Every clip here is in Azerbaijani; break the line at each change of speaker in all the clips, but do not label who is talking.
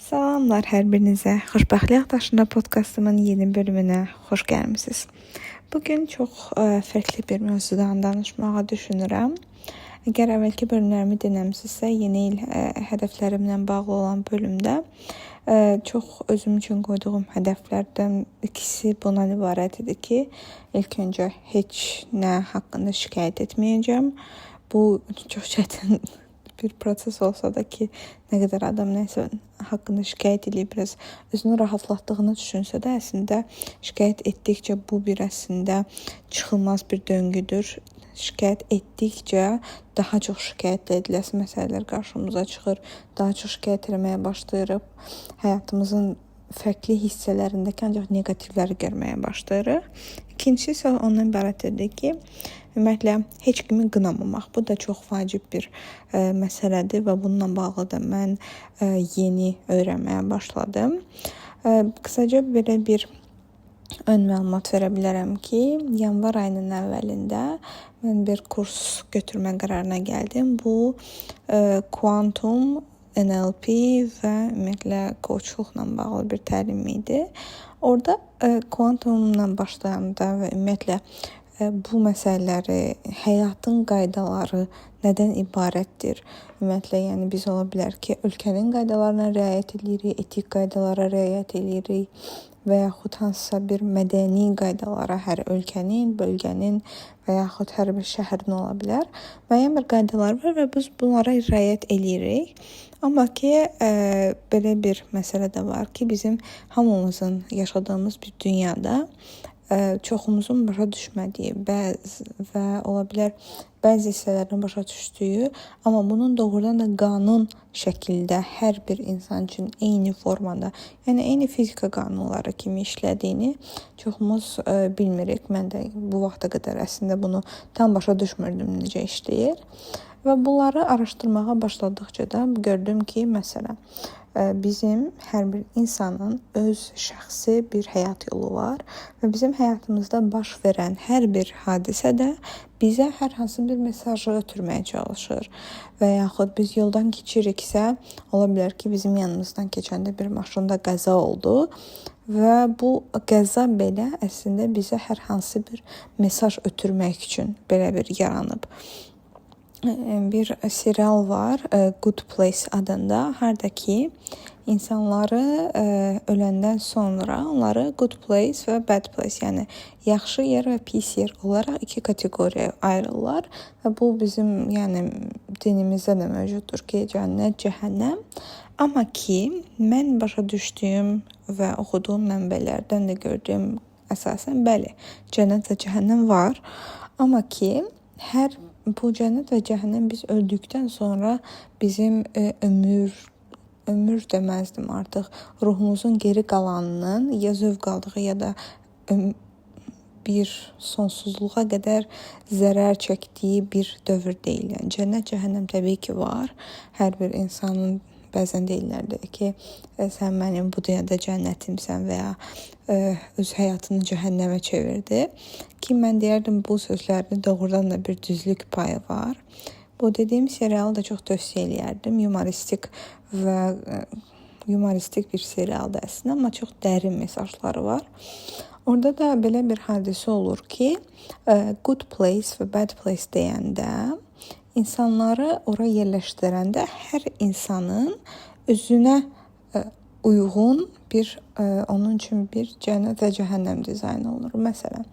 Salamlar hər birinizə. Xoşbəxtlik daşında podkastımın yeni bölümünə xoş gəlmisiniz. Bugün çox fərqli bir mövzudan danışmağa düşünürəm. Əgər əvvəlki bölümlərimi dinləmisinizsə, yeni il hədəflərimlə bağlı olan bölümdə çox özüm üçün qoyduğum hədəflərdən ikisi bundan ibarət idi ki, ilk öncə heç nə haqqında şikayət etməyəcəm. Bu çox çətin bir proses olsa da ki, nə qədər adam nəsə haqqında şikayət edib biraz özünü rahatlatdığını düşünsə də, əslində şikayət etdikcə bu bir əslində çıxılmaz bir döngüdür. Şikayət etdikcə daha çox şikayət ediləsi məsələlər qarşımıza çıxır. Daha çox şikayət etməyə başlayırıq. Həyatımızın fərqli hissələrindəki ancaq neqativləri görməyə başlayırıq. İkincisi isə ondan ibarətdir ki, ümumiyyətlə heç kimi qınamamaq. Bu da çox vacib bir məsələdir və bununla bağlı da mən yeni öyrənməyə başladım. Qısaca belə bir ön məlumat verə bilərəm ki, yanvar ayının əvvəlində mən bir kurs götürmə qərarına gəldim. Bu Quantum, NLP və ümumiyyətlə coachluqla bağlı bir təlim idi. Orada kuantumla başlayanda və ümumiyyətlə bu məsələləri, həyatın qaydaları nədən ibarətdir? Ümumiyyətlə, yəni biz ola bilər ki, ölkənin qaydalarına riayət edirik, etik qaydalara riayət edirik və yaxud hansısa bir mədəni qaydalara hər ölkənin, bölgənin və yaxud hər bir şəhərin ola bilər. Müəyyən bir qaydalar var və biz bunlara riayət edirik. Amma ki, belə bir məsələ də var ki, bizim hamımızın yaşadığımız bir dünyada çoxumuzun başa düşmədiyi və ola bilər bəzi hissələrini başa düşdüyü, amma bunun doğrudan da qanun şəkildə hər bir insan üçün eyni formada, yəni eyni fizika qanunları kimi işlədiyini çoxumuz bilmirik. Mən də bu vaxta qədər əslində bunu tam başa düşmürdüm necə işləyir. Və bunları araşdırmağa başladıqca da gördüm ki, məsələn, bizim hər bir insanın öz şəxsi bir həyat yolu var və bizim həyatımızda baş verən hər bir hadisə də bizə hər hansı bir mesajı ötürməyə çalışır. Və yaxud biz yoldan keçiriksə, ola bilər ki, bizim yanımızdan keçəndə bir maşında qəza oldu və bu qəza belə əslində bizə hər hansı bir mesaj ötürmək üçün belə bir yaranıb. Bir serial var, Good Place adında, harda ki insanları öləndən sonra onları good place və bad place, yəni yaxşı yer və pis yer olaraq iki kateqoriyaya ayrılırlar və bu bizim dinimizdə də mövcuddur ki, cənnət, cəhənnəm. Amma ki, mən başa düşdüyüm və oxuduğum mənbələrdən də gördüyüm əsasən bəli, cənnət və cəhənnəm var. Amma ki, bu cənnət və cəhənnəm biz öldükdən sonra bizim ömür deməzdim artıq, ruhumuzun geri qalanının ya zövq aldığı ya da bir sonsuzluğa qədər zərər çəkdiyi bir dövr deyil. Yəni, cənnət, cəhənnəm təbii ki var. Hər bir insanın bəzən deyirlər ki, sən mənim bu dünyada cənnətimsən və ya öz həyatını cəhənnəmə çevirdi. Ki, mən deyərdim bu sözlərdə doğrudan da bir düzlük payı var. Bu dediyim serialı da çox tövsiyə eləyərdim. Yumoristik bir serialdır əslində, amma çox dərin mesajları var. Orada da belə bir hadisə olur ki, good place və bad place deyəndə insanları ora yerləşdirəndə hər insanın özünə uyğun bir, onun üçün bir cənnət və cəhənnəm dizayn olunur. Məsələn,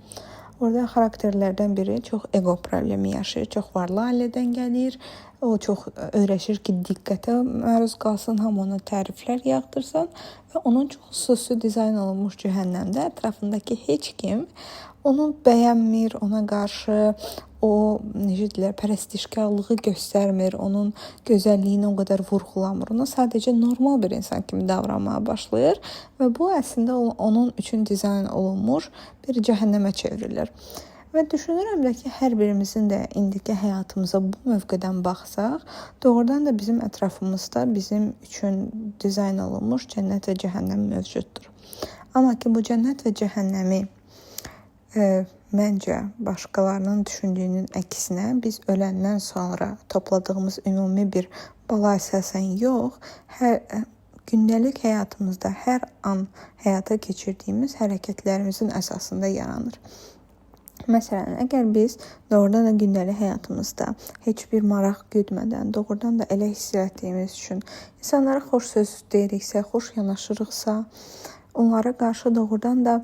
orada xarakterlərdən biri çox ego problemi yaşayır, çox varlı ailədən gəlir. O çox öyrəşir ki, diqqətə məruz qalsın, hamı ona təriflər yağdırsın və onun çox xüsusi dizayn olunmuş cəhənnəmdə ətrafındakı heç kim onu bəyənmir, ona qarşı pərəstişkarlığı göstərmir, onun gözəlliyini o qədər vurğulamır. Ona sadəcə normal bir insan kimi davranmağa başlayır və bu əslində onun üçün dizayn olunmuş bir cəhənnəmə çevrilir. Və düşünürəm də ki, hər birimizin də indiki həyatımıza bu mövqedən baxsaq, doğrudan da bizim ətrafımızda bizim üçün dizayn olunmuş cənnət və cəhənnəm mövcuddur. Amma ki, bu cənnət və cəhənnəmi məncə başqalarının düşündüyünün əksinə biz öləndən sonra topladığımız ümumi bir bala əsasən yox, gündəlik həyatımızda hər an həyata keçirdiyimiz hərəkətlərimizin əsasında yaranır. Məsələn, əgər biz doğrudan da gündəlik həyatımızda heç bir maraq güdmədən, doğrudan da elə hiss etdiyimiz üçün insanlara xoş söz deyiriksə, xoş yanaşırıqsa, onlara qarşı doğrudan da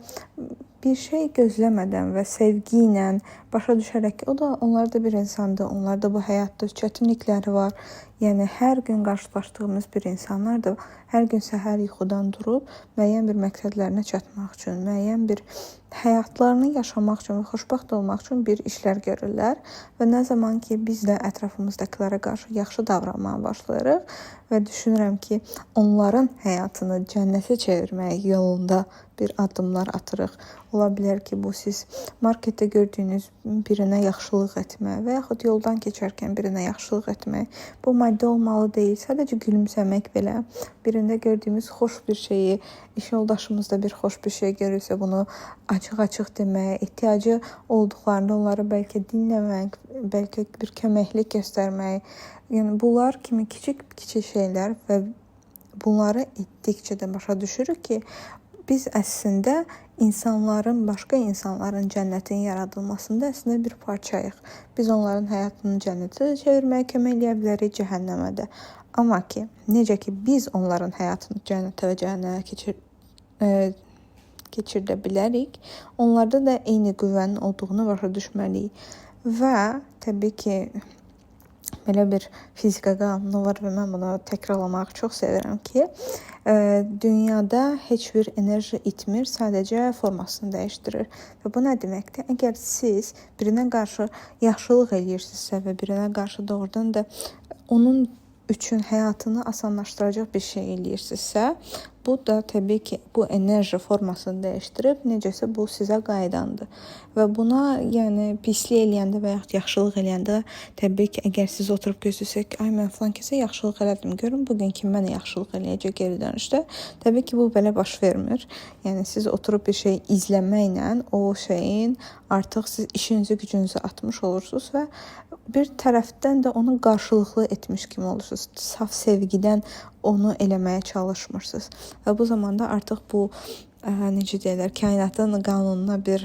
bir şey gözləmədən və sevgi ilə başa düşərək ki, onlar da bir insandır, onlar da bu həyatda çətinlikləri var. Yəni hər gün qarşılaşdığımız bir insanlardır. Hər gün səhər yuxudan durub müəyyən bir məqsədlərinə çatmaq üçün, müəyyən bir həyatlarını yaşamaq üçün və xoşbəxt olmaq üçün bir işlər görürlər və nə zaman ki biz də ətrafımızdakilərə qarşı yaxşı davranmağa başlayırıq və düşünürəm ki, onların həyatını cənnətə çevirmək yolunda bir addımlar atırıq. Ola bilər ki, bu siz marketdə gördüyünüz birinə yaxşılıq etmək və yaxud yoldan keçərkən birinə yaxşılıq etmək. Bu maddi olmalı deyil, sadəcə gülümsəmək belə. Birində gördüyümüz xoş bir şeyi, iş yoldaşımızda bir xoş bir şey görürsə, bunu açıq-açıq demək, ehtiyacı olduqlarında onları bəlkə dinləmək, bəlkə bir köməklik göstərmək. Yəni bunlar kimi kiçik şeylər və bunları etdikcə də başa düşürük ki, biz əslində başqa insanların cənnətin yaradılmasında əslində bir parçayıq. Biz onların həyatını cənnətə çevirməyə kömək edə bilərik, cəhənnəmə də. Amma ki, necə ki biz onların həyatını cənnətə və cəhənnəmə keçirdə bilərik, onlarda da eyni qüvvənin olduğunu başa düşməliyik. Və təbii ki, belə bir fizika qanunu var və mən bunu təkrarlamağı çox sevirəm ki, dünyada heç bir enerji itmir, sadəcə formasını dəyişdirir. Və bu nə deməkdir? Əgər siz birinə qarşı yaxşılıq eləyirsinizsə və birinə qarşı doğrudan da onun üçün həyatını asanlaşdıracaq bir şey eləyirsinizsə, bu da təbii ki, bu enerji formasını dəyişdirib, necəsə bu sizə qayıdandır. Və buna, yəni pislik eləyəndə və yaxud yaxşılıq eləyəndə, təbii ki, əgər siz oturub gözləsək ki, ay mən falan kəsə yaxşılıq elədim, görün bugün kim mənə yaxşılıq eləyəcək geri dönüşdə. Təbii ki, bu belə baş vermir. Yəni siz oturub bir şey izləməklə o şeyin artıq siz işinizi, gücünüzü atmış olursunuz və bir tərəfdən də onu qarşılıqlı etmiş kimi olursunuz. Saf sevgidən onu eləməyə çalışmırsınız. Və bu zamanda artıq bu necə deyirlər, kainatın qanununa bir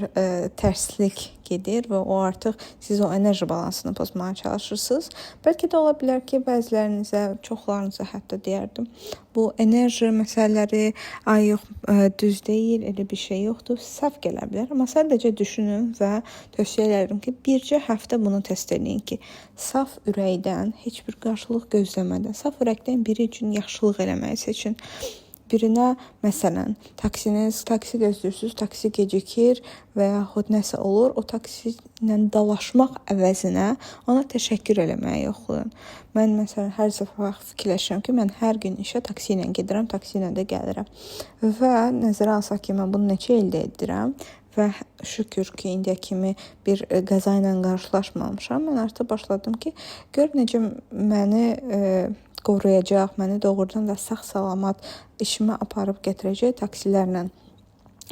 tərslik gedir və o artıq siz o enerji balansını pozmağa çalışırsınız. Bəlkə də ola bilər ki, bəzilərinizə, çoxlarınıza hətta deyərdim, bu enerji məsələləri yox, düz deyil, elə bir şey yoxdur, səhv gələ bilər. Amma sadəcə düşünün və tövsiyə edirəm ki, bircə həftə bunu test edin ki, saf ürəkdən, heç bir qarşılıq gözləmədən, saf ürəkdən biri üçün yaxşılıq eləməyi seçin. Birinə, məsələn, taksi gözləyirsiniz, taksi gecikir və yaxud nəsə olur, o taksi ilə dalaşmaq əvəzinə ona təşəkkür eləməyi yoxlayın. Mən məsələn hər səfər fikirləşirəm ki, mən hər gün işə taksi ilə gedirəm, taksi ilə də gəlirəm. Və nəzərə alsaq ki, mən bunu neçə ildə edirəm və şükür ki, indiyə kimi bir qəza ilə qarşılaşmamışam. Mən artıq başladım ki, gör necə məni qoruyacaq, məni doğrudan da sağ-salamat işimə aparıb gətirəcək taksilərlə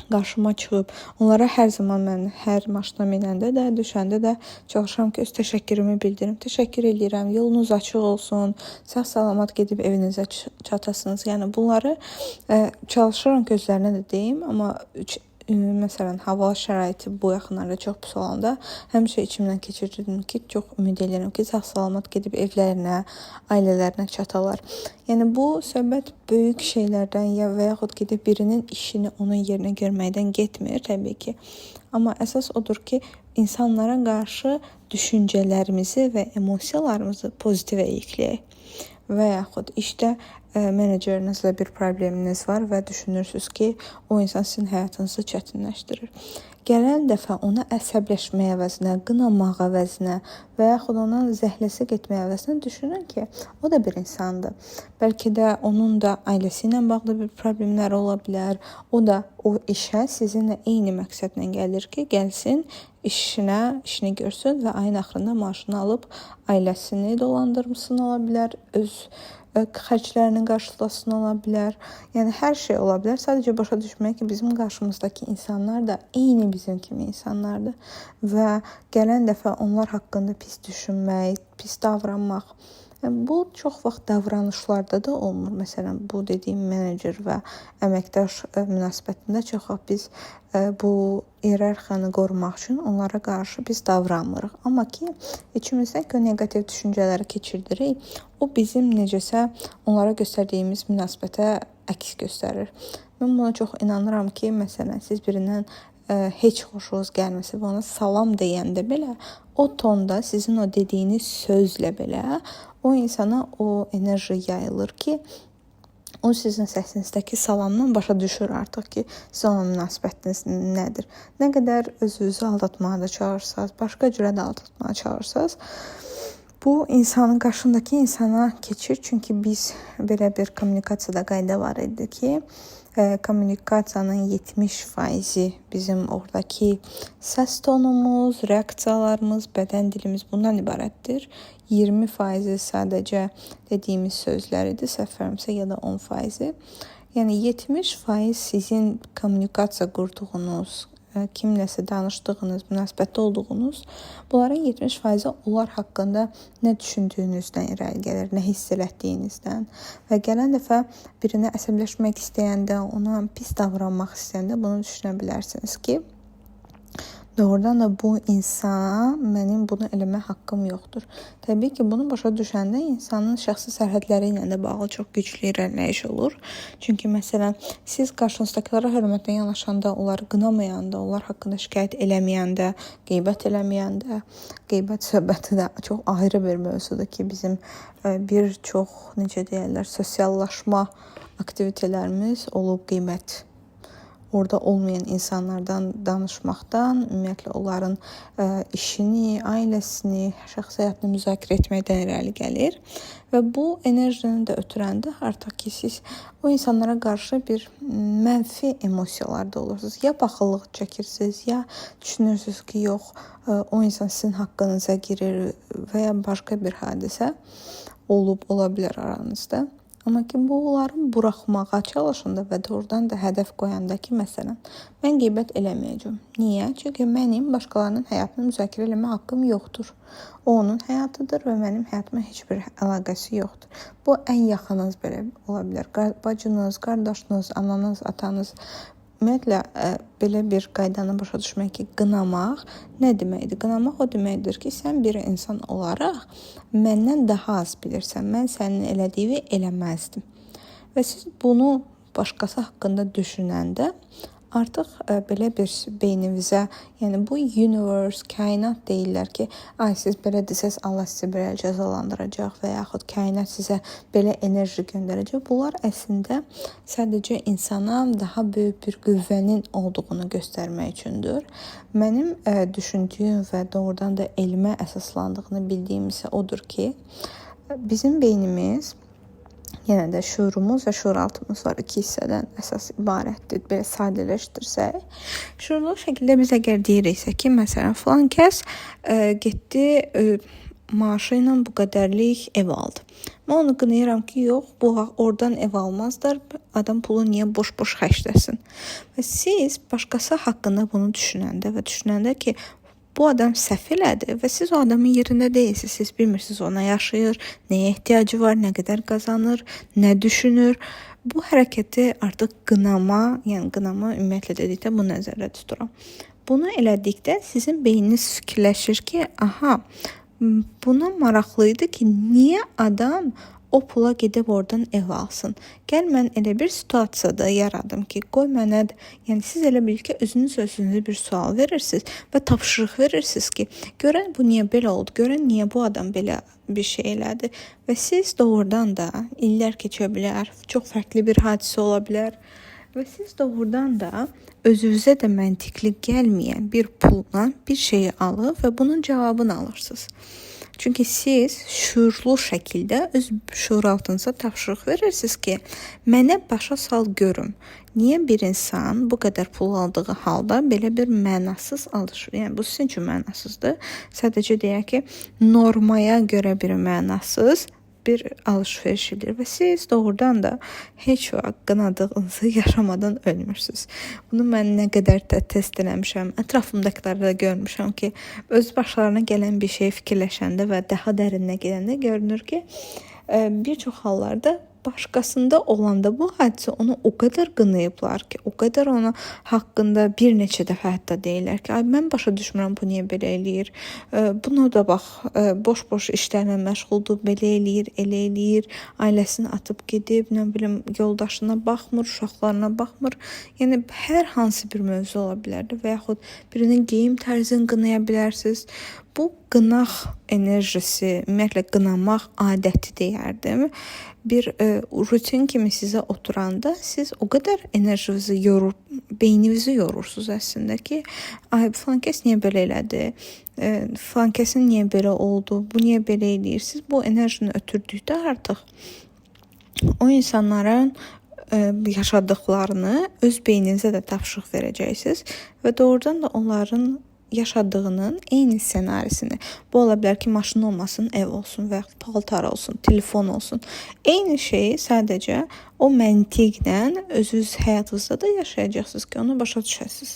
qarşıma çıxıb. Onlara hər zaman mən hər maşına minəndə də, düşəndə də çalışıram ki, öz təşəkkürümü bildirim. Təşəkkür edirəm, yolunuz açıq olsun, sağ-salamat gedib evinizə çatasınız. Yəni bunları çalışıram ki, özlərinə də deyim, amma məsələn, hava şəraiti bu yaxınlarda çox pis olanda həmişə içimdən keçirirdim ki, çox ümid edirəm ki, sağ-salamat gedib evlərinə, ailələrinə çatalar. Yəni bu söhbət böyük şeylərdən və yaxud gedib birinin işini onun yerinə görməkdən getmir təbii ki. Amma əsas odur ki, insanlara qarşı düşüncələrimizi və emosiyalarımızı pozitivə yükləyək. Və yaxud işdə menecerinizlə bir probleminiz var və düşünürsünüz ki, o insan sizin həyatınızı çətinləşdirir. Gələn dəfə ona əsəbləşməyə əvəzinə, qınamaq əvəzinə və yaxud ona zəhləsi getməyə əvəzinə düşünün ki, o da bir insandır. Bəlkə də onun da ailəsi ilə bağlı bir problemləri ola bilər. O da o işə sizinlə eyni məqsədlə gəlir ki, gəlsin, işini görsün və ayın axırında maaşını alıb ailəsini dolandırmasın ola bilər, öz xərclərinin qarşılasın ola bilər. Yəni hər şey ola bilər. Sadəcə başa düşmək ki, bizim qarşımızdakı insanlar da eyni bizim kimi insanlardır və gələn dəfə onlar haqqında pis düşünmək, pis davranmaq Bu çox vaxt davranışlarda da olmur. Məsələn, bu dediyim menecer və əməkdaş münasibətində çox vaxt biz bu iyerarxiyanı qorumaq üçün onlara qarşı biz davranmırıq. Amma ki, içimizdə neqativ düşüncələri keçirdirik. O bizim necəsə onlara göstərdiyimiz münasibətə əks göstərir. Mən buna çox inanıram ki, məsələn, siz birindən heç xoşunuz gəlməsə və ona salam deyəndə belə o tonda sizin o dediyiniz sözlə belə o insana o enerji yayılır ki, o sizin səsinizdəki salamdan başa düşür artıq ki, sizin ona münasibətiniz nədir. Nə qədər özünüzü aldatmağa da çağırırsınız, başqa cürə də aldatmağa çağırırsınız, bu insanın qarşındakı insana keçir. Çünki biz belə bir kommunikasiyada qayda var idi ki, kommunikasiyanın 70% bizim oradakı səs tonumuz, reaksiyalarımız, bədən dilimiz bundan ibarətdir. 20% sadəcə dediyimiz sözlər idi, səhv vermirəmsə, ya da 10%. Yəni 70% sizin kommunikasiya qurduğunuz, kimləsə danışdığınız, münasibətdə olduğunuz, bunların 70% onlar haqqında nə düşündüyünüzdən irəli gəlir, nə hiss etdiyinizdən. Və gələn dəfə birinə əsəbləşmək istəyəndə, ona pis davranmaq istəyəndə bunu düşünə bilərsiniz ki, doğrudan da bu insana mənim bunu eləmək haqqım yoxdur. Təbii ki, bunu başa düşəndə insanın şəxsi sərhədləri ilə də bağlı çox güclü irəliləyiş olur. Çünki məsələn, siz qarşınızdakılara hörmətlə yanaşanda, onları qınamayanda, onlar haqqında şikayət eləməyəndə, qeybət eləməyəndə, qeybət söhbəti də çox ayrı bir mövzudur ki, bizim bir çox, necə deyirlər, sosiallaşma aktivitelərimiz olub qeybət. Orada olmayan insanlardan danışmaqdan, ümumiyyətlə onların işini, ailəsini, şəxsi həyatını müzakirə etməkdən irəli gəlir. Və bu enerjini də ötürəndə artıq ki, siz o insanlara qarşı bir mənfi emosiyalarda olursunuz. Ya baxıllıq çəkirsiniz, ya düşünürsünüz ki, yox, o insan sizin haqqınıza girir və ya başqa bir hadisə olub, ola bilər aranızda. Amma ki, bunları buraxmağa çalışanda və doğrudan da hədəf qoyanda ki, məsələn, mən qeybət eləməyəcəm. Niyə? Çünki mənim başqalarının həyatını müzakirə eləmə haqqım yoxdur. O onun həyatıdır və mənim həyatıma heç bir əlaqəsi yoxdur. Bu ən yaxınınız belə ola bilər. Bacınız, qardaşınız, ananız, atanız. Ümumiyyətlə, belə bir qaydanı başa düşmək ki, qınamaq nə deməkdir? Qınamaq o deməkdir ki, sən bir insan olaraq məndən daha az bilirsən. Mən sənin elədiyini eləməzdim. Və siz bunu başqası haqqında düşünəndə artıq belə bir beyninizə, yəni bu universe, kainat deyirlər ki, ay siz belə desəz Allah sizi belə cəzalandıracaq və yaxud kainat sizə belə enerji göndərəcək. Bunlar əslində sadəcə insana daha böyük bir qüvvənin olduğunu göstərmək üçündür. Mənim düşündüyüm və doğrudan da elmə əsaslandığını bildiyim isə odur ki, bizim beynimiz, yenə də şuurumuz və şuuraltımız var. 2 hissədən əsas ibarətdir. Belə sadələşdirsək. Şuurlu şəkildə biz əgər deyiriksə ki, məsələn, filan kəs getdi maaşı ilə bu qədərlik ev aldı. Mən onu qınayıram ki, yox, bu oradan ev almazlar. Adam pulu niyə boş-boş xərcləsin? Və siz başqası haqqında bunu düşünəndə və düşünəndə ki, bu adam səhv elədi və siz o adamın yerində deyilsiniz. Siz bilmirsiniz o nə yaşayır, nəyə ehtiyacı var, nə qədər qazanır, nə düşünür. Bu hərəkəti artıq qınama, yəni qınama ümumiyyətlə dedikdə bu nəzərdə tuturam. Bunu elədikdə sizin beyniniz fikirləşir ki, aha, buna maraqlı idi ki, niyə adam o pula gedib oradan ev alsın. Gəl mən elə bir situasiyada yaradım ki, qoy mənə, yəni siz elə bil ki, özünüzə bir sual verirsiniz və tapşırıq verirsiniz ki, görən bu niyə belə oldu, görən niyə bu adam belə bir şey elədi və siz doğrudan da illər keçə bilər, çox fərqli bir hadisə ola bilər və siz doğrudan da özünüzə də məntiqli gəlməyən bir pulla bir şeyi alıb və bunun cavabını alırsınız. Çünki siz şuurlu şəkildə öz şuuraltınıza tapşırıq verirsiniz ki, mənə başa sal görüm. Niyə bir insan bu qədər pul aldığı halda belə bir mənasız alışır? Yəni, bu sizin üçün mənasızdır. Sadəcə deyək ki, normaya görə bir mənasız bir alış-veriş edir və siz doğrudan da heç vaxt qınadığınızı yaşamadan ölmürsünüz. Bunu mən nə qədər də test eləmişəm, ətrafımdakilərdə də görmüşəm ki, öz başlarına gələn bir şey fikirləşəndə və daha dərinə gedəndə görünür ki, bir çox hallarda başqasında olanda bu hadisə onu o qədər qınayıblar ki, o qədər ona haqqında bir neçə dəfə hətta deyirlər ki, ay mən başa düşmürəm bu niyə belə eləyir. Buna da bax, boş-boş işlərlə məşğuldur, belə eləyir, elə eləyir, ailəsini atıb gedib, nə bilim, yoldaşına baxmır, uşaqlarına baxmır. Yəni hər hansı bir mövzu ola bilərdi və yaxud birinin geyim tərzini qınaya bilərsiniz. Bu qınaq enerjisi, ümumiyyətlə qınamaq adəti deyərdim. Bir rutin kimi sizə oturanda siz o qədər enerjinizi yorur, beyninizi yorursunuz əslində ki, ay falan kəs niyə belə elədi? Falan kəsin niyə belə oldu? Bu niyə belə eləyir? Siz bu enerjini ötürdükdə artıq o insanların yaşadıklarını öz beyninizə də tapşırıq verəcəksiniz və doğrudan da onların yaşadığının eyni ssenarisini. Bu ola bilər ki, maşın olmasın, ev olsun və yaxud paltar olsun, telefon olsun. Eyni şeyi sadəcə o məntiqlə özünüz həyatınızda da yaşayacaqsınız ki, onu başa düşəsiniz.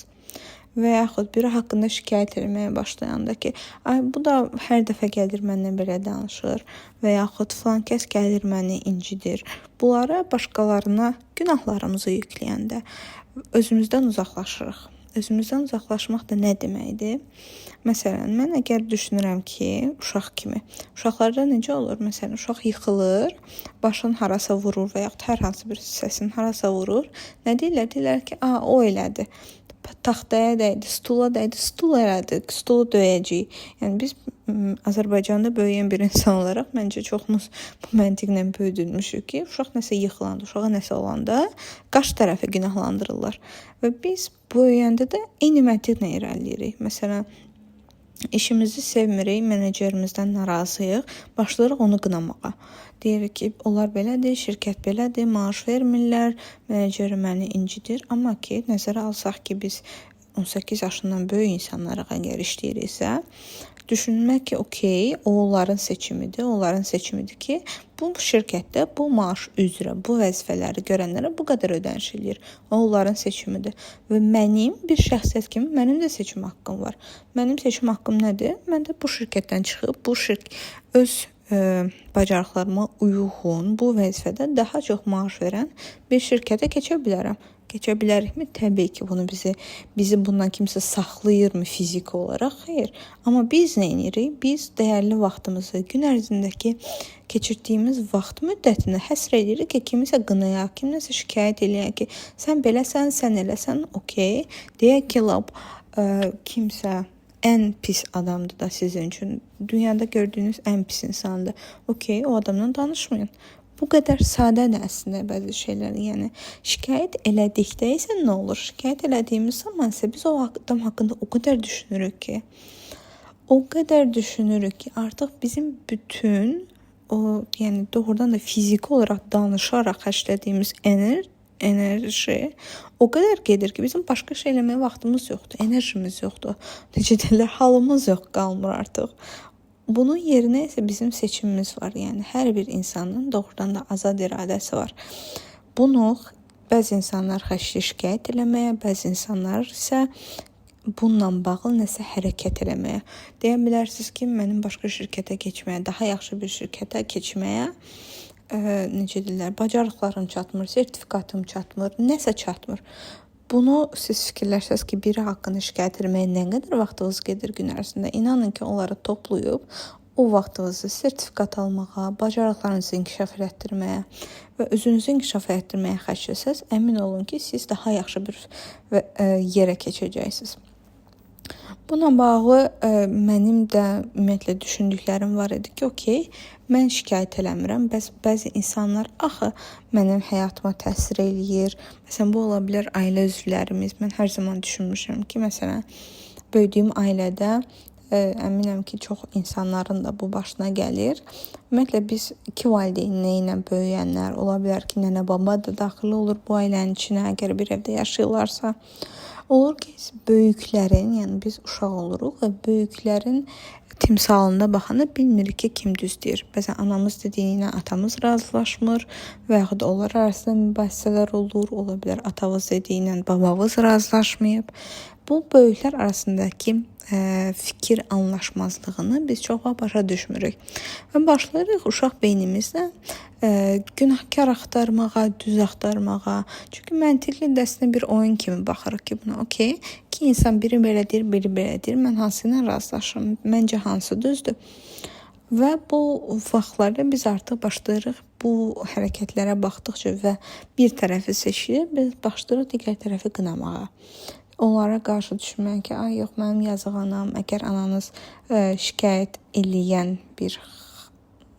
Və yaxud biri haqqında şikayət etməyə başlayanda ki, ay bu da hər dəfə gəlir mənlə belə danışır və yaxud filan kəs gəlir məni incidir. Bunlara başqalarına günahlarımızı yükləyəndə özümüzdən uzaqlaşırıq. Özümüzdən uzaqlaşmaq da nə deməkdir? Məsələn, mən əgər düşünürəm ki, uşaq kimi, uşaqlarda necə olur? Məsələn, uşaq yıxılır, başını harasa vurur və yaxud hər hansı bir hissəsini harasa vurur. Nə deyirlər? Deyirlər ki, o elədi. Taxtaya dəydi, stula dəydi, stul elədi, stulu döyəcəyik. Yəni biz Azərbaycanda böyüyən bir insan olaraq məncə çoxumuz bu məntiqlə böyüdülmüşük ki, uşaq nəsə yıxılanda, uşağa nəsə olanda qarşı tərəfi günahlandırırlar. Və biz böyüyəndə də eyni məntiqlə irəliləyirik. Məsələn, işimizi sevmirik, menecerimizdən narazıyıq, başlayırıq onu qınamağa. Deyirik ki, onlar belədir, şirkət belədir, maaş vermirlər, meneceri məni incidir. Amma ki, nəzərə alsaq ki, biz 18 yaşından böyük insanlara əgər işləyiriksə, düşünmək ki, okey, o onların seçimidir. Onların seçimidir ki, bu şirkətdə bu maaş üzrə, bu vəzifələri görənlərə bu qədər ödəniş eləyir. O onların seçimidir. Və mənim bir şəxsiyyət kimi mənim də seçim haqqım var. Mənim seçim haqqım nədir? Mən də bu şirkətdən çıxıb öz bacarıqlarıma uyğun bu vəzifədə daha çox maaş verən bir şirkətə keçə bilərəm. Keçə bilərikmi? Təbii ki, bunu bizi bundan kimsə saxlayırmı fiziki olaraq? Xeyr. Amma biz nə edirik? Biz dəyərli vaxtımızı, gün ərzindəki keçirdiyimiz vaxt müddətini həsr edirik ki, kimisə qınayaq, kimisə şikayət eləyək ki, sən beləsən, sən eləsən, okey. Deyək ki, kimsə ən pis adamdır da sizin üçün. Dünyada gördüyünüz ən pis insandır. Okey, o adamla danışmayın. Bu qədər sadədir əslində bəzi şeylər. Yəni şikayət elədikdə isə nə olur? Şikayət elədiyimiz zaman isə biz o adam haqqında o qədər düşünürük ki, artıq bizim bütün o, yəni doğrudan da fiziki olaraq danışaraq xərclədiyimiz enerji o qədər gedir ki, bizim başqa şey eləməyə vaxtımız yoxdur, enerjimiz yoxdur. Necə deyirlər, halımız yox qalmır artıq. Bunun yerinə isə bizim seçimimiz var. Yəni hər bir insanın doğrudan da azad iradəsi var. Bunu bəzi insanlar xərcli şikayət eləməyə, bəzi insanlar isə bununla bağlı nəsə hərəkət eləməyə. Deyə bilərsiniz ki, mənim başqa şirkətə keçməyə, daha yaxşı bir şirkətə keçməyə necə deyirlər, bacarıqlarım çatmır, sertifikatım çatmır, nəsə çatmır. Bunu siz fikirlərsəz ki, biri haqqında şikayət etməyə nə qədər vaxtınız gedir gün ərzində? İnanın ki, onları toplayıb o vaxtınızı sertifikat almağa, bacarıqlarınızı inkişaf etdirməyə və özünüzü inkişaf etdirməyə xərcləsəz, əmin olun ki, siz daha yaxşı bir yerə keçəcəksiniz. Buna bağlı mənim də ümumiyyətlə düşündüklərim var idi ki, okey, mən şikayət eləmirəm. Bəzi insanlar axı mənim həyatıma təsir eləyir. Məsələn, bu ola bilər ailə üzvlərimiz. Mən hər zaman düşünmüşəm ki, məsələn, böyüdüyüm ailədə əminəm ki, çox insanların da bu başına gəlir. Ümumiyyətlə, biz iki valideynlə ilə böyüyənlər, ola bilər ki, nənə baba da daxil olur bu ailənin içinə, əgər bir evdə yaşayırlarsa. Olur ki, böyüklərin, yəni biz uşaq oluruq və böyüklərin timsalında baxanda bilmirik ki kim düz deyir. Məsələn, anamız dediyi ilə atamız razılaşmır və yaxud da onlar arasında mübahisələr olur. Ola bilər atavız dediyi ilə babavız razılaşmayıb. Bu böyüklər arasındakı fikir anlaşmazlığını biz çox vaxt başa düşmürük. Və başlayırıq uşaq beynimizlə günahkar axtarmağa, düz axtarmağa. Çünki məntiqli dəstə bir oyun kimi baxırıq ki, buna okey. İki insan biri belədir, biri belədir. Mən hansı ilə razılaşım? Məncə hansı düzdür? Və bu vaxtlarda biz artıq başlayırıq bu hərəkətlərə baxdıqca və bir tərəfi seçirik, biz başlayırıq digər tərəfi qınamağa. Onlara qarşı düşmək ki, ay yox, mənim yazıq anam, əgər ananız şikayət eləyən bir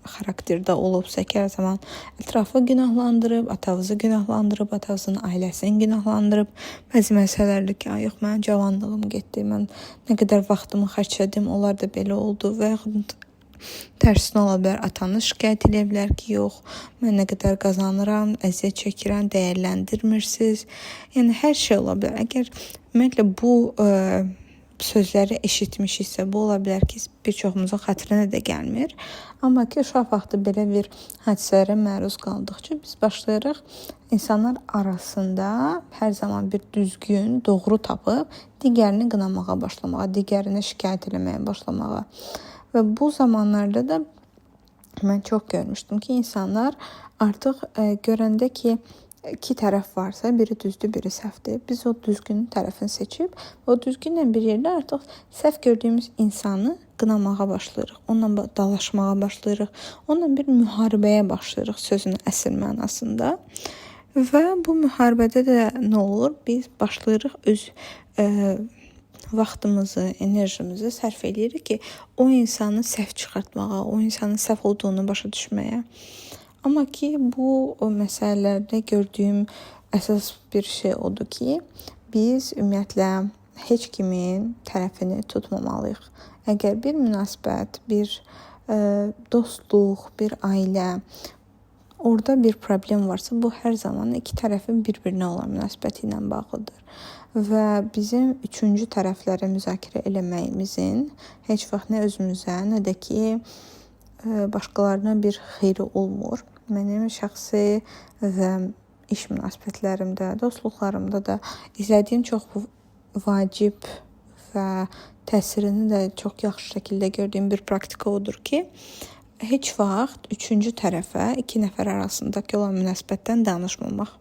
xarakterdə olubsa ki, hər zaman ətrafı günahlandırıb, atavızı günahlandırıb, atavızın ailəsini günahlandırıb, bəzi məsələlərdir ki, ay yox, mənim cavanlığım getdi, mən nə qədər vaxtımı xərclədim, onlar da belə oldu və yaxud tərsinə ola bilər, atanız şikayət edə bilər ki, yox, mən nə qədər qazanıram, əziyyət çəkirəm, dəyərləndirmirsiniz. Yəni, hər şey ola bilər. Əgər ümumiyyətlə bu sözləri eşitmişiksə, bu ola bilər ki, bir çoxumuzun xətrinə də gəlmir. Amma ki, uşaq vaxtı belə bir hadisələrə məruz qaldıqca biz başlayırıq insanlar arasında hər zaman bir düzgün, doğru tapıb digərini qınamağa başlamağa, digərini şikayət eləməyə başlamağa. Və bu zamanlarda da mən çox görmüşdüm ki, insanlar artıq görəndə ki, iki tərəf varsa, biri düzdür, biri səhvdir. Biz o düzgün tərəfini seçib, o düzgünlə bir yerdə artıq səhv gördüyümüz insanı qınamağa başlayırıq. Onunla dalaşmağa başlayırıq. Onunla bir müharibəyə başlayırıq sözün əsl mənasında. Və bu müharibədə də nə olur? Biz başlayırıq öz vaxtımızı, enerjimizi sərf edirik ki, o insanı səhv çıxartmağa, o insanın səhv olduğunu başa düşməyə. Amma ki, bu məsələlərdə gördüyüm əsas bir şey odur ki, biz ümumiyyətlə heç kimin tərəfini tutmamalıyıq. Əgər bir münasibət, bir dostluq, bir ailə, orada bir problem varsa, bu hər zaman iki tərəfin bir-birinə olan münasibəti ilə bağlıdır. Və bizim üçüncü tərəfləri müzakirə eləməyimizin heç vaxt nə özümüzə, nə də ki, başqalarına bir xeyri olmur. Mənim şəxsi və iş münasibətlərimdə, dostluqlarımda da izlədiyim çox vacib və təsirini də çox yaxşı şəkildə gördüyüm bir praktika odur ki, heç vaxt üçüncü tərəfə, iki nəfər arasındakı olan münasibətdən danışmamaq.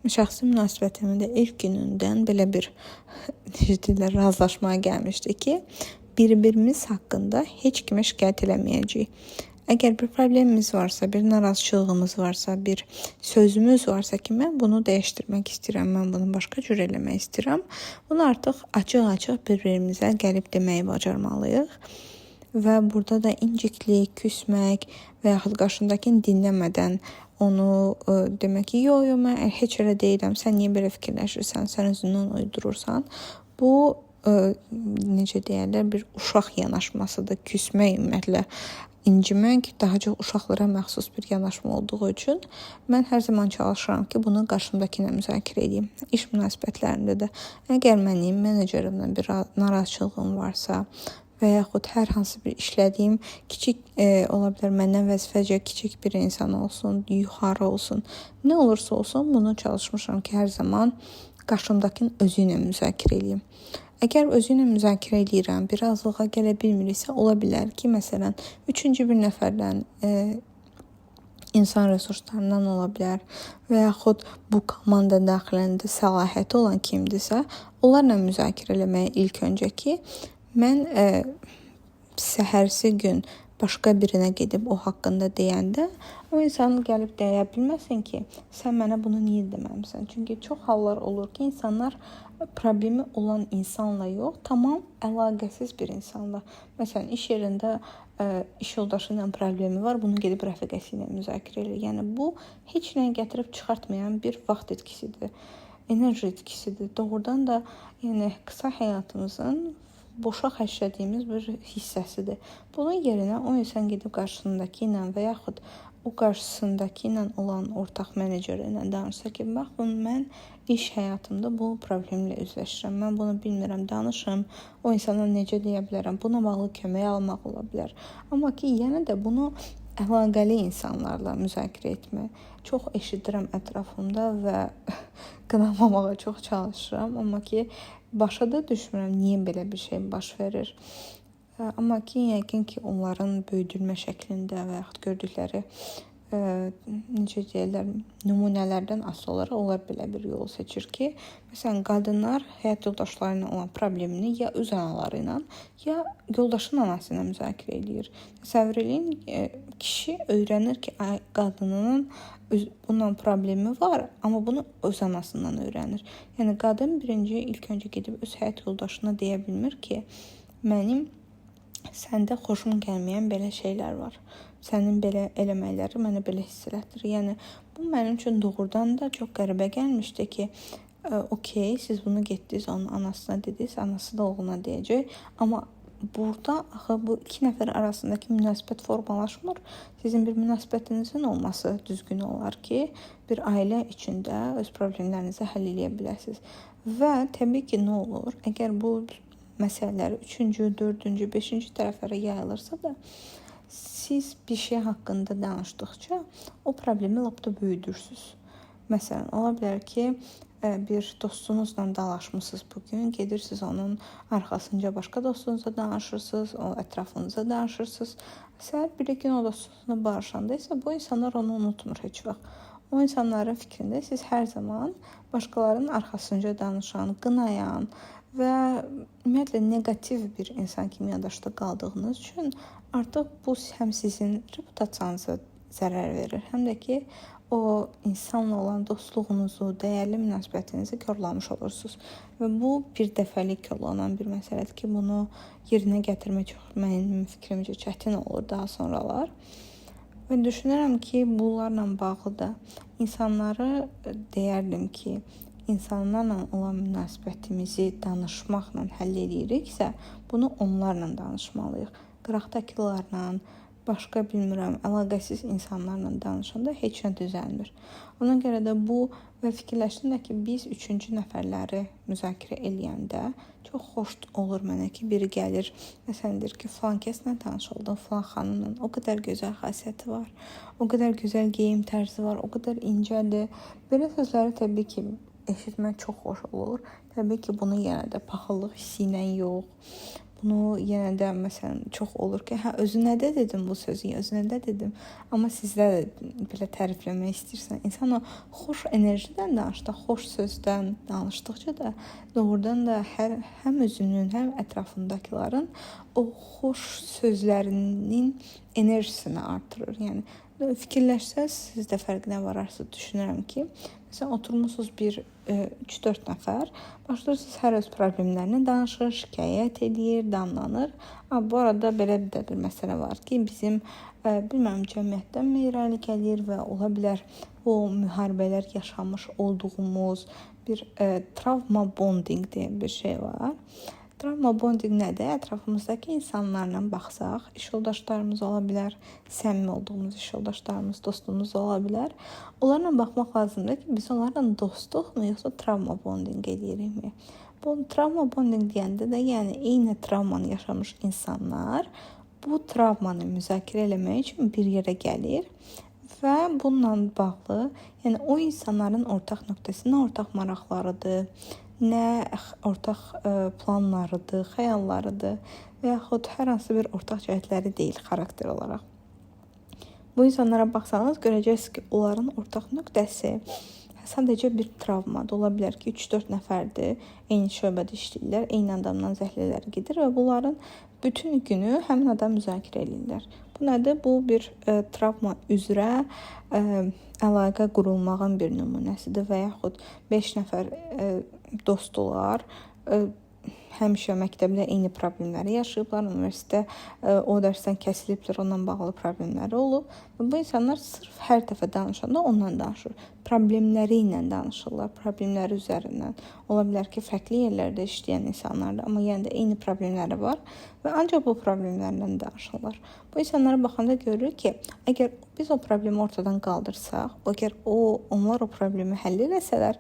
Şəxsi münasibətimin də ilk günündən belə bir razılaşmaya gəlmişdi ki, bir-birimiz haqqında heç kimə şikayət eləməyəcəyik. Əgər bir problemimiz varsa, bir narazıçılığımız varsa, bir sözümüz varsa ki, mən bunu dəyişdirmək istəyirəm, mən bunu başqa cür eləmək istəyirəm, bunu artıq açıq-açıq bir-birimizə gəlib deməyi bacarmalıyıq. Və burada da inciklik, küsmək və yaxud qarşındakini dinləmədən onu demək ki, yox, mən heç elə deyiləm, sən niyə belə fikirləşirsən, sən özündən uydurursan. Bu, necə deyərlər, bir uşaq yanaşmasıdır. Küsmək, ümumiyyətlə, incimək daha çox uşaqlara məxsus bir yanaşma olduğu üçün mən hər zaman çalışıram ki, bunu qarşımdakı ilə müzakirə edeyim. İş münasibətlərində də əgər mənim menecerimlə bir narazıçılığım varsa və yaxud hər hansı bir işlədiyim kiçik ola bilər, məndən vəzifəcə kiçik bir insan olsun, yuxarı olsun, nə olursa olsun bunu çalışmışam ki, hər zaman qarşımdakının özü ilə müzakirə edeyim. Əgər özü ilə müzakirə edirəm, bir razılığa gələ bilmiriksə, ola bilər ki, məsələn, üçüncü bir nəfərdən insan resurslarından ola bilər və yaxud bu komanda daxilində səlahiyyəti olan kimdirsə, onlarla müzakirə eləməyə ilk öncə ki, mən səhərsi gün başqa birinə gedib o haqqında deyəndə, o insan gəlib deyə bilməsin ki, sən mənə bunu niyə deməmisən? Çünki çox hallar olur ki, insanlar problemi olan insanla yox, tamam əlaqəsiz bir insanla. Məsələn, iş yerində iş yoldaşı ilə problemi var, bunu gedib rəfiqəsi ilə müzakirə edir. Yəni, bu heç nəyə gətirib çıxartmayan bir vaxt etkisidir, enerji etkisidir. Doğrudan da yəni, qısa həyatımızın boşa xərclədiyimiz bir hissəsidir. Bunun yerinə o insan gedib qarşısındakı ilə və yaxud o qarşısındakı ilə olan ortaq meneceri ilə danışsa ki, bax, mən iş həyatımda bu problemlə üzləşirəm. Mən bunu bilmirəm, danışım. O insana necə deyə bilərəm? Buna bağlı kömək almaq ola bilər. Amma ki, yenə də bunu əlaqəli insanlarla müzakirə etmək. Çox eşidirəm ətrafımda və qınamamağa çox çalışıram. Amma ki, başa da düşmürəm niyə belə bir şey baş verir. Amma ki, yəqin ki, onların böyüdülmə şəklində və yaxud gördükləri necə deyirlər, nümunələrdən asılı olaraq onlar belə bir yol seçir ki, məsələn, qadınlar həyat yoldaşları ilə olan problemini ya öz anaları ilə, ya yoldaşın anası ilə müzakirə edir. Təsəvvür edin, kişi öyrənir ki, qadının bununla problemi var, amma bunu öz anasından öyrənir. Yəni, qadın ilk öncə gedib öz həyat yoldaşına deyə bilmir ki, mənim səndə xoşum gəlməyən belə şeylər var. Sənin belə eləməkləri mənə belə hiss elətdirir. Yəni, bu mənim üçün doğrudan da çox qəribə gəlmişdi ki, okey, siz bunu getdiniz, onun anasına dediniz, anası da oğluna deyəcək. Amma burada axı bu iki nəfər arasındakı münasibət formalaşmır. Sizin bir münasibətinizin olması düzgün olar ki, bir ailə içində öz problemlərinizi həll edə biləsiniz. Və təbii ki, nə olur? Əgər bu məsələləri 3-cü, 4-cü, 5-ci tərəflərə yayılırsa da, siz bir şey haqqında danışdıqca o problemi lap da böyüdürsünüz. Məsələn, ola bilər ki, bir dostunuzla dalaşmısınız bugün, gedirsiniz onun arxasınca başqa dostunuzla danışırsınız, o ətrafınıza danışırsınız. Səhər bir gün o dostunuzla barışanda isə bu insanlar onu unutmur heç vaxt. O insanların fikrində siz hər zaman başqalarının arxasınca danışan, qınayan və ümumiyyətlə neqativ bir insan kimi yaddaşda qaldığınız üçün artıq bu həm sizin reputasiyanıza zərər verir, həm də ki, o insanla olan dostluğunuzu, dəyərli münasibətinizi korlamış olursunuz. Və bu bir dəfəlik yollanan bir məsələdir ki, bunu yerinə gətirmək çox mənim fikrimcə çətin olur daha sonralar. Və düşünürəm ki, bunlarla bağlı da insanları deyərdim ki, insanlarla olan münasibətimizi danışmaqla həll ediriksə, bunu onlarla danışmalıyıq. Qıraqdakılarla, başqa bilmirəm, əlaqəsiz insanlarla danışanda heç nə düzəlmir. Ona görə də bu və fikirləşdim də ki, biz 3-cü nəfərləri müzakirə eləyəndə çox xoş olur mənə ki, biri gəlir, məsələn, deyir ki, falan kəslə tanış oldum, falan xanımla, o qədər gözəl xasiyyəti var, o qədər gözəl geyim tərzi var, o qədər incədir. Belə sözləri təbii ki, eşitmək çox xoş olur. Təbii ki, bunu yenə də paxıllıq hissi ilə yox. Bunu yenə də məsələn çox olur ki, özünədə dedim bu sözü, özünədə dedim. Amma sizdə də belə tərifləmək istəyirsən. İnsan o xoş enerjidən danışdı, xoş sözdən danışdıqca da doğrudan da həm özünün, həm ətrafındakilərin o xoş sözlərinin enerjisini artırır. Yəni fikirləşsəz, siz də fərqinə vararsınız, düşünürəm ki, məsələn, oturmusunuz 3-4 nəfər, başlayırsınız hər öz problemlərini danışır, şikayət edir, danlanır. Bu arada belə də bir məsələ var ki, bizim bilməm, cəmiyyətdən mi irəli gəlir və ola bilər o müharibələr yaşamış olduğumuz bir travma bonding deyə bir şey var. Travma bonding nədir? Ətrafımızdakı insanlarla baxsaq, iş yoldaşlarımız ola bilər, səmimi olduğumuz iş yoldaşlarımız, dostumuz ola bilər. Onlarla baxmaq lazımdır ki, biz onlarla dostluqmu, yoxsa travma bonding edirikmi? Bu travma bonding deyəndə də, yəni eyni travmanı yaşamış insanlar bu travmanı müzakirə eləmək üçün bir yerə gəlir və bununla bağlı, yəni o insanların ortaq nöqtəsi nə ortaq maraqlarıdır, nə ortaq planlarıdır, xəyallarıdır və yaxud hər hansı bir ortaq cəhətləri deyil xarakter olaraq. Bu insanlara baxsanız görəcəksiniz ki, onların ortaq nöqtəsi sadəcə bir travmadır. Ola bilər ki, 3-4 nəfərdir, eyni şöbədə işləyirlər, eyni adamdan zəhlələri gedir və bunların bütün günü həmin adam müzakirə edirlər. Bu nədir? Bu bir travma üzrə əlaqə qurulmağın bir nümunəsidir və yaxud 5 nəfər dost olar, həmişə məktəbdə eyni problemləri yaşayıblar, universitetdə o dərsdən kəsiliblər, onunla bağlı problemləri olub. Və bu insanlar sırf hər dəfə danışanda ondan danışır. Problemləri ilə danışırlar, problemləri üzərindən. Ola bilər ki, fərqli yerlərdə işləyən insanlardır, amma yenə də eyni problemləri var və ancaq bu problemlərlə danışırlar. Bu insanlara baxanda görürük ki, əgər biz o problemi ortadan qaldırsaq, əgər onlar o problemi həll eləsələr,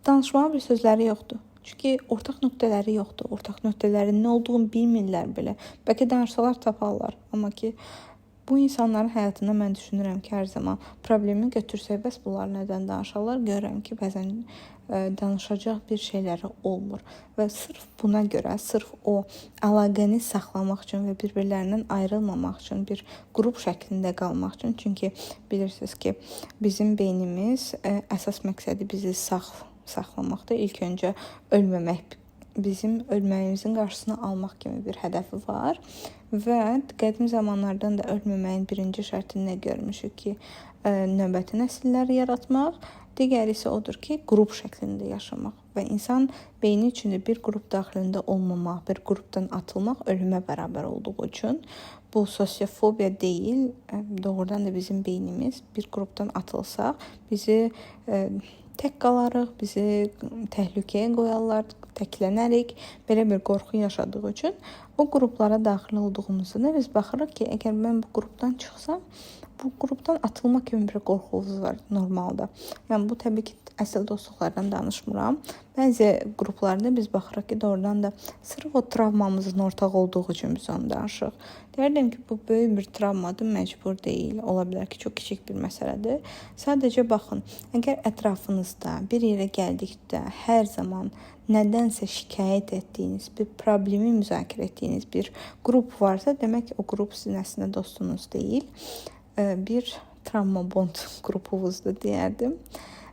danışmağa bir sözləri yoxdur. Çünki ortaq nöqtələri yoxdur. Ortaq nöqtələrin nə olduğunu bilmirlər belə. Bəlkə danışsalar taparlar. Amma ki, bu insanların həyatında mən düşünürəm ki, hər zaman problemi götürsək, bəs bunlar nədən danışarlar? Görürəm ki, bəzən danışacaq bir şeyləri olmur. Və sırf buna görə, sırf o əlaqəni saxlamaq üçün və bir-birlərindən ayrılmamaq üçün, bir qrup şəklində qalmaq üçün. Çünki bilirsiniz ki, bizim beynimiz əsas məqsədi bizi saxlamaqda. İlk öncə ölməmək, bizim ölməyimizin qarşısını almaq kimi bir hədəfi var və qədim zamanlardan da ölməməyin birinci şərtini nə görmüşük ki, növbəti nəsilləri yaratmaq, digəri isə odur ki, qrup şəklində yaşamaq və insan beyni üçün bir qrup daxilində olmamaq, bir qrupdan atılmaq ölümə bərabər olduğu üçün bu sosiofobiya deyil, doğrudan da bizim beynimiz bir qrupdan atılsaq, bizi tək qalarıq, bizi təhlükəyə qoyarlar, təklənərik. Belə bir qorxu yaşadığı üçün o qruplara daxil olduğumuzda biz baxırıq ki, əgər mən bu qrupdan çıxsam, bu qrupdan atılma kimi bir qorxumuz var normalda. Yəni bu təbii ki, əsl dostluqlardan danışmıram. Bəzi qruplarda biz baxırıq ki, doğrudan da sırf o travmamızın ortaq olduğu üçün biz onu danışırıq. Deyərdim ki, bu böyük bir travmadır, məcbur deyil. Ola bilər ki, çox kiçik bir məsələdir. Sadəcə baxın, əgər ətrafınızda bir yerə gəldikdə hər zaman nədənsə şikayət etdiyiniz, bir problemi müzakirə etdiyiniz bir qrup varsa, demək ki, o qrup sizin əslində dostunuz deyil. Bir travma bond qrupumuzdur deyərdim.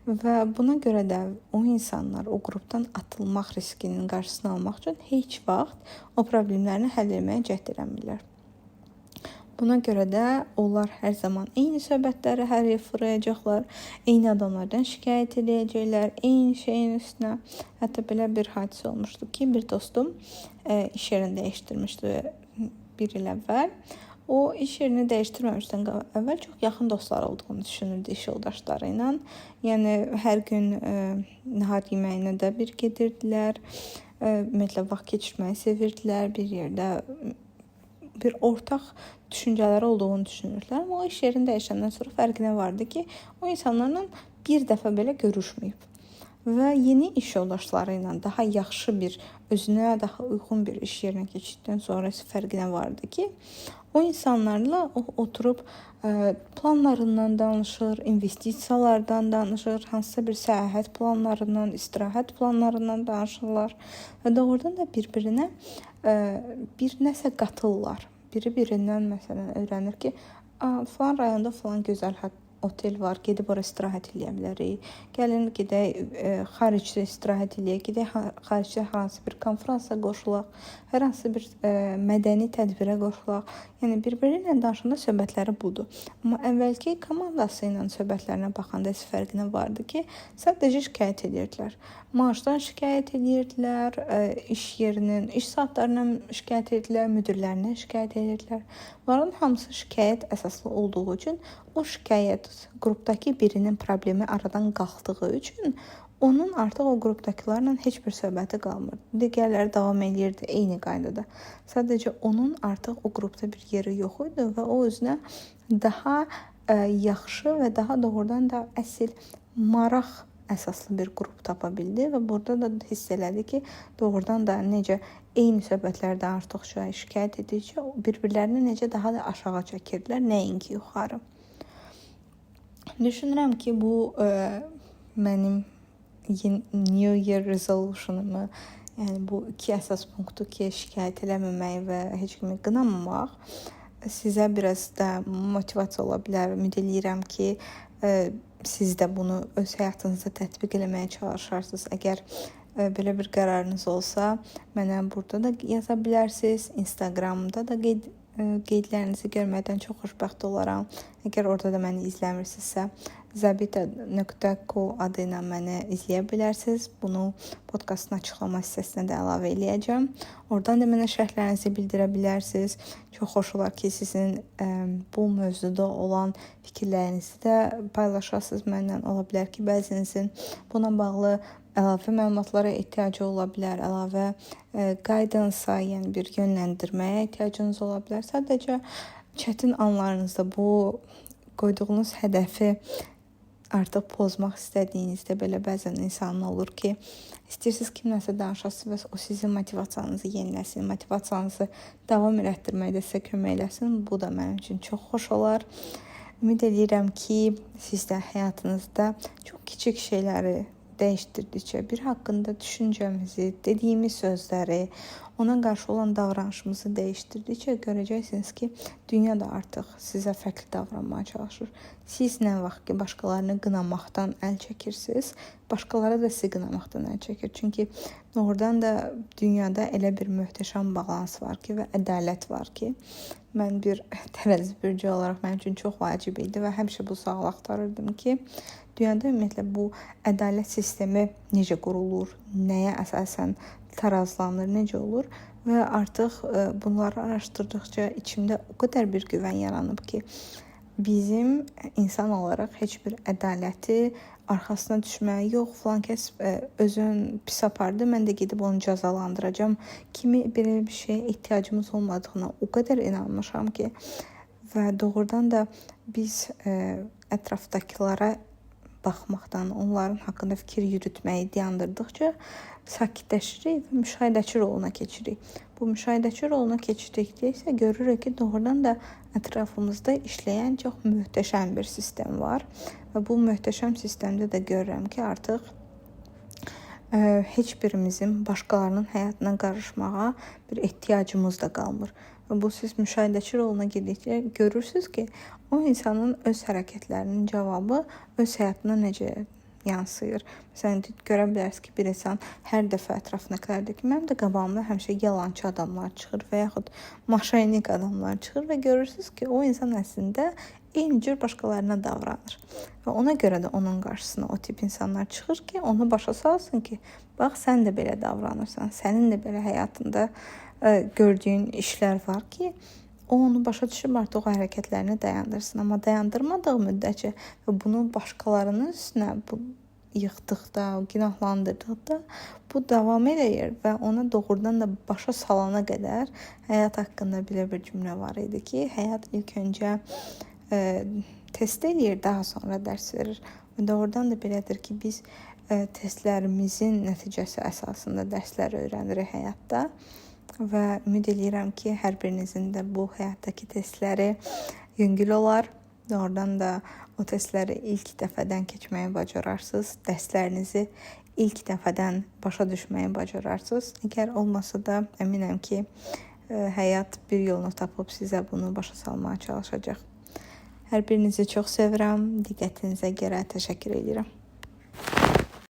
Və buna görə də o insanlar o qrupdan atılmaq riskinin qarşısını almaq üçün heç vaxt o problemlərini həll etməyə cəhd eləmirlər. Buna görə də onlar hər zaman eyni söhbətləri hər yer fırlayacaqlar, eyni adamlardan şikayət edəcəklər, eyni şeyin üstünə. Hətta belə bir hadisə olmuşdu ki, bir dostum iş yerini dəyişdirmişdi bir il əvvəl. O iş yerini dəyişdirməmişdən əvvəl çox yaxın dostlar olduğunu düşünürdü iş yoldaşları ilə. Yəni hər gün nahar yeməyinə də bir gedirdilər. Ümumiyyətlə vaxt keçirməyi sevirdilər. Bir yerdə bir ortaq düşüncələri olduğunu düşünürdülər. Amma o iş yerini dəyişəndən sonra fərqinə vardı ki, o insanlarla bir dəfə belə görüşməyib. Və yeni iş yoldaşları ilə daha yaxşı bir, özünə daha uyğun bir iş yerinə keçdikdən sonra fərqinə vardı ki, o insanlarla oturub planlarından danışır, investisiyalardan danışır, hansısa bir səyahət planlarından, istirahət planlarından danışırlar və doğrudan da bir-birinə bir nəsə qatırlar. Biri-birindən məsələn öyrənir ki, falan rayonda falan gözəl otel var, gedib ora istirahət eləyə bilərik. Gəlin gedək xaricdə istirahət eləyək, gedək xaricdə hansı bir konfransa qoşulaq, hər hansı bir mədəni tədbirə qoşulaq. Yəni bir-biri ilə danışanda söhbətləri budur. Amma əvvəlki komandası ilə söhbətlərinə baxanda isə fərqinə vardı ki, sadəcə şikayət edirdilər. Maaşdan şikayət edirdilər, iş yerinin, iş saatlarından şikayət edirdilər, müdirlərindən şikayət edirdilər. Bunların hamısı şikayət əsaslı olduğu üçün o şikayət qrupdakı birinin problemi aradan qalxdığı üçün onun artıq o qrupdakilərlə heç bir söhbəti qalmır. Digərləri davam edirdi eyni qaydada. Sadəcə onun artıq o qrupda bir yeri yox idi və o özünə daha yaxşı və daha doğrudan da əsl maraq əsaslı bir qrup tapa bildi və burada da hiss elədi ki, doğrudan da necə eyni söhbətlərdən artıqca şikayət edici, bir-birlərini necə daha da aşağı çəkirdilər, nəinki yuxarı. Düşünürəm ki, bu mənim New Year resolutionumu, yəni bu iki əsas punktu ki, şikayət eləməmək və heç kimi qınamamaq sizə biraz da motivasiya ola bilər. Ümid edirəm ki, siz də bunu öz həyatınızda tətbiq eləməyə çalışarsınız. Əgər belə bir qərarınız olsa, mənə burada da yaza bilərsiniz. Instagramda da qeydlərinizi görməkdən çox xoşbəxt olaram. Əgər orada da məni izləmirsinizsə, zabita.co adı ilə məni izləyə bilərsiniz. Bunu podkastın açıqlama hissəsinə də əlavə eləyəcəm. Oradan da mənə şərhlərinizi bildirə bilərsiniz. Çox xoş olar ki, sizin bu mövzuda olan fikirlərinizi də paylaşasınız mənlə. Ola bilər ki, bəzinizin buna bağlı əlavə məlumatlara ehtiyacı ola bilər, əlavə guidance-a, yəni bir yönləndirməyə ehtiyacınız ola bilər. Sadəcə çətin anlarınızda bu qoyduğunuz hədəfi artıq pozmaq istədiyinizdə belə bəzən insan olur ki, istəyirsiniz kimləsə danışasınız və o sizin motivasiyanızı yeniləsin, motivasiyanızı davam elətdirməkdə sizə kömək eləsin. Bu da mənim üçün çox xoş olar. Ümid edirəm ki, siz də həyatınızda çox kiçik şeyləri dəyişdirdikcə, bir haqqında düşüncəmizi, dediyimiz sözləri, ona qarşı olan davranışımızı dəyişdirdikcə görəcəksiniz ki, dünya da artıq sizə fərqli davranmağa çalışır. Siz nə vaxt ki, başqalarını qınamaqdan əl çəkirsiniz, başqaları da sizi qınamaqdan əl çəkir. Çünki oradan da dünyada elə bir möhtəşəm balans var ki və ədalət var ki, mən bir tərəzi bürcü olaraq mənim üçün çox vacib idi və həmişə bu sualı axtarırdım ki, dünyada ümumiyyətlə bu ədalət sistemi necə qurulur, nəyə əsasən tarazlanır, necə olur və artıq bunları araşdırdıqca içimdə o qədər bir güvən yaranıb ki, bizim insan olaraq heç bir ədaləti arxasına düşməyə yox, filan kəs özün pis apardı, mən də gedib onu cəzalandıracağam kimi belə bir şeyə ehtiyacımız olmadığına o qədər inanmışam ki, və doğrudan da biz ətrafdakılara baxmaqdan, onların haqqında fikir yürütməyi dayandırdıqca sakitləşirik və müşahidəçi roluna keçirik. Bu müşahidəçi roluna keçdikdə isə görürük ki, doğrudan da ətrafımızda işləyən çox möhtəşəm bir sistem var və bu möhtəşəm sistemdə də görürəm ki, artıq heç birimizin başqalarının həyatına qarışmağa bir ehtiyacımız da qalmır. Və bu siz müşahidəçi roluna girdikcə görürsünüz ki, o insanın öz hərəkətlərinin cavabı öz həyatına necə yansıyır. Məsələn, görə bilərsiniz ki, bir insan hər dəfə ətrafındakilərdə ki, mənim də qabağımda həmişə yalançı adamlar çıxır və yaxud maşaynik adamlar çıxır və görürsünüz ki, o insan əslində eyni cür başqalarına davranır. Və ona görə də onun qarşısına o tip insanlar çıxır ki, onu başa salsın ki, bax, sən də belə davranırsan, sənin də belə həyatında gördüyün işlər var ki, o onu başa düşüb artıq o hərəkətlərini dayandırsın. Amma dayandırmadığı müddətcə və bunu başqalarının üstünə yıxdıqda, günahlandırdıqda bu davam edir və ona doğrudan da başa salana qədər həyat haqqında belə bir cümlə var idi ki, həyat ilk öncə test eləyir, daha sonra dərs verir. Və doğrudan da belədir ki, biz testlərimizin nəticəsi əsasında dərslər öyrənirik həyatda. Və ümid edirəm ki, hər birinizin də bu həyatdakı testləri yüngül olar. Oradan da o testləri ilk dəfədən keçməyi bacararsınız. Dərslərinizi ilk dəfədən başa düşməyi bacararsınız. Əgər olmasa da əminəm ki, həyat bir yolunu tapıb sizə bunu başa salmağa çalışacaq. Hər birinizi çox sevirəm. Diqqətinizə görə təşəkkür edirəm.